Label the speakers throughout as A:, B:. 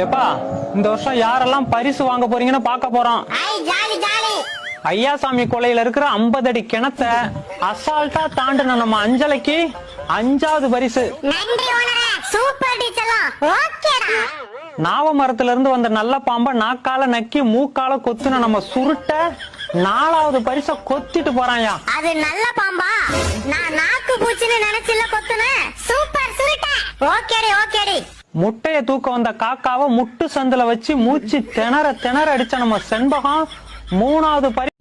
A: எப்பா இந்த வருஷம் யாரெல்லாம் பரிசு வாங்க போறீங்கன்னு பார்க்க போறோம். ஐயாசாமி கொலையில இருக்கிற 50 அடி கிணத்த அசால்ட்டா தாண்டின நம்ம அஞ்சலைக்கு 5வது பரிசு. நாவ மரத்துல இருந்து வந்த நல்ல பாம்ப நாக்கால நக்கி மூக்கால கொத்துன நம்ம சுருட்ட 4வது பரிச கொத்திட்டு போறாயா.
B: அது நல்ல பாம்பா? நான் நாக்கு பூச்சின்னு நினைச்சில கொத்துனேன். சூப்பர் சுருட்ட. ஓகேடி ஓகேடி.
A: முட்டைய தூக்க வந்த காக்காவை முட்டு சந்துல வச்சு மூச்சு திணற அடிச்ச நம்ம செண்பகம் 3வது பரிசு.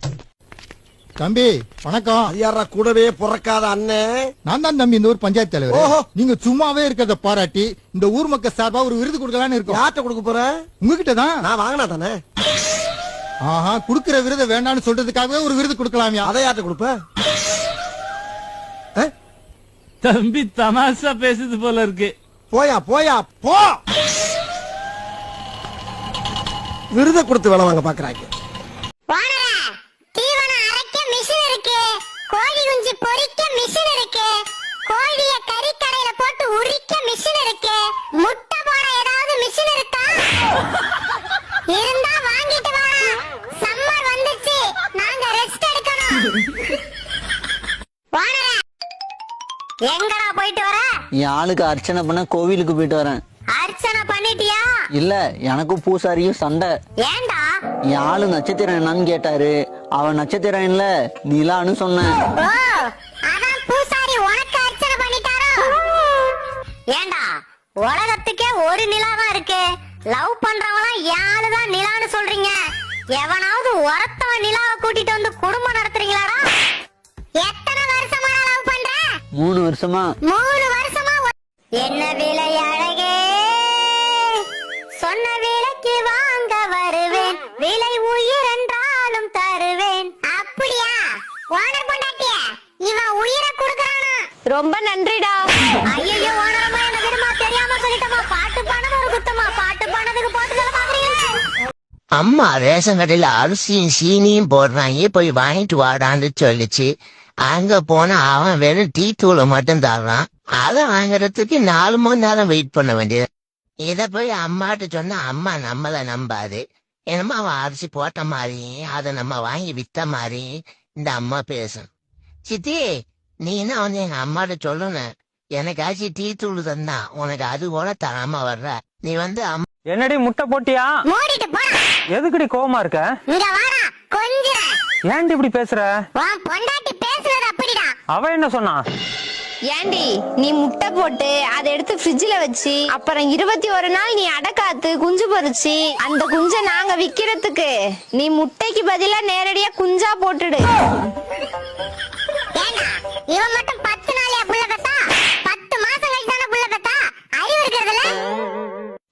C: தம்பி வணக்கம்.
D: யாரா கூடவே பிறக்காத அண்ணன்?
C: நான் தான் தம்பி இந்த ஊர் பஞ்சாயத்து தலைவர்.
D: ஓஹோ.
C: நீங்க சும்மாவே இருக்கிறத பாராட்டி இந்த ஊர் மக்கள் சார்பா ஒரு விருது கொடுக்கலான்னு இருக்கோம்.
D: யார்கிட்ட கொடுக்க போற?
C: உங்ககிட்ட தான்.
D: நான் வாங்கினா தானே.
C: ஆஹா, குடுக்கிற விருதை வேண்டாம்னு சொல்றதுக்காகவே ஒரு விருது கொடுக்கலாமியா?
D: அதை யார்கிட்ட கொடுப்ப?
E: தம்பி தமாஷா பேசுது போல இருக்கு.
D: போயா போயா போ. விருதை கொடுத்து வேலை வாங்க பாக்குறாங்க.
B: தீவனம் அரைக்க மிஷின் இருக்கு, கோழி குஞ்சு பொரிக்க மிஷின் இருக்கு, கோழிய கறிக்கடையில போட்டு உரிக்க மிஷின் இருக்கு, முட்டை போட ஏதாவது மிஷின் இருக்கா? இருந்தா வாங்கிட்டு வா. சம்மர் வந்துச்சு, நாங்க ரெஸ்ட் எடுக்கணும். எங்கடா போயிட்டு வர?
F: என் ஆளுக்கு அர்ச்சனை பண்ண கோவிலுக்கு போயிட்டு வரேன்.
B: அர்ச்சனை பண்ணிட்டியா?
F: இல்ல, எனக்கும் பூசாரியும் சண்டை.
B: ஏண்டா?
F: என் ஆளு நட்சத்திரம் என்னன்னு கேட்டாரு. அவன் நட்சத்திரம் இல்ல நிலான்னு சொன்னேன்.
B: ஓ, அதான் பூசாரி உனக்கு அர்ச்சனை பண்ணிட்டாரோ? ஏண்டா, உலகத்துக்கே ஒரு நிலாதான் இருக்கு. லவ் பண்றவங்களாம் யாருதான் நிலான்னு சொல்றீங்க? எவனாவது ஒருத்தவன் நிலாவை கூட்டிட்டு வந்து குடும்பம் நடத்துறீங்களாடா? எத்தனை வருஷமா லவ் பண்ற?
F: 3 வருஷமா.
B: 3 வருஷமா? என்ன விலை அழகே, சொன்ன விலைக்கு வாங்க வருவேன், விலை உயிர் என்றாலும் தருவேன். அப்படியா? ஓனர் பொண்டாட்டியா? இவன் உயிரை கொடுக்கறானா?
G: ரொம்ப நன்றிடா.
B: ஐயோ, ஓனரம்மா என்ன தெரியுமா, தெரியாம சொல்லிட்டமா. பாட்டு பானது ஒரு குத்தமா, பாட்டு பானதுக்கு போட்டு சொல்ல பாக்குறீங்களா?
H: அம்மா ரேஷன் கடையில அரிசியும் சீனியும் போடுறாங்க, போய் வாங்கிட்டு வாடான்னு சொல்லிச்சு. அங்க போனா அவன் வெறும் டீ தூளை மட்டும் தர்றான். அதை வாங்குறதுக்கு 4 மணி நேரம் வெயிட் பண்ண வேண்டியது. இத போய் அம்மாட்ட சொன்னா அம்மா நம்மள நம்பாது. என்னமோ அவன் அரிசி போட்ட மாதிரி அதை நம்ம வாங்கி வித்த மாதிரி இந்த அம்மா பேசும். சித்தி, நீ என்ன வந்து எங்க அம்மாட்ட சொல்லணும், எனக்காச்சும் டீ தூள் தந்தா உனக்கு அது கூட தராம வர்ற. நீ வந்து
A: என்னடி முட்டை போட்டியா?
B: மூடிட்டு போடா.
A: எதுக்குடி கோவமா இருக்க?
B: இங்க வாடா கொஞ்சம்.
A: ஏன்டி இப்படி பேசுற?
B: உன் பொண்டாட்டி பேசுறது அப்படிடா.
A: அவ என்ன சொன்னா?
G: ஏண்டி, நீ முட்டை போட்டு அதை எடுத்து ஃப்ரிட்ஜ்ல வச்சு அப்புறம் 21 நாள் நீ அடக்காத்து குஞ்சு பொரிச்சு அந்த குஞ்சை நாங்க விக்கிறதுக்கு நீ முட்டைக்கு பதிலா நேரடியா குஞ்சா போட்டுடு.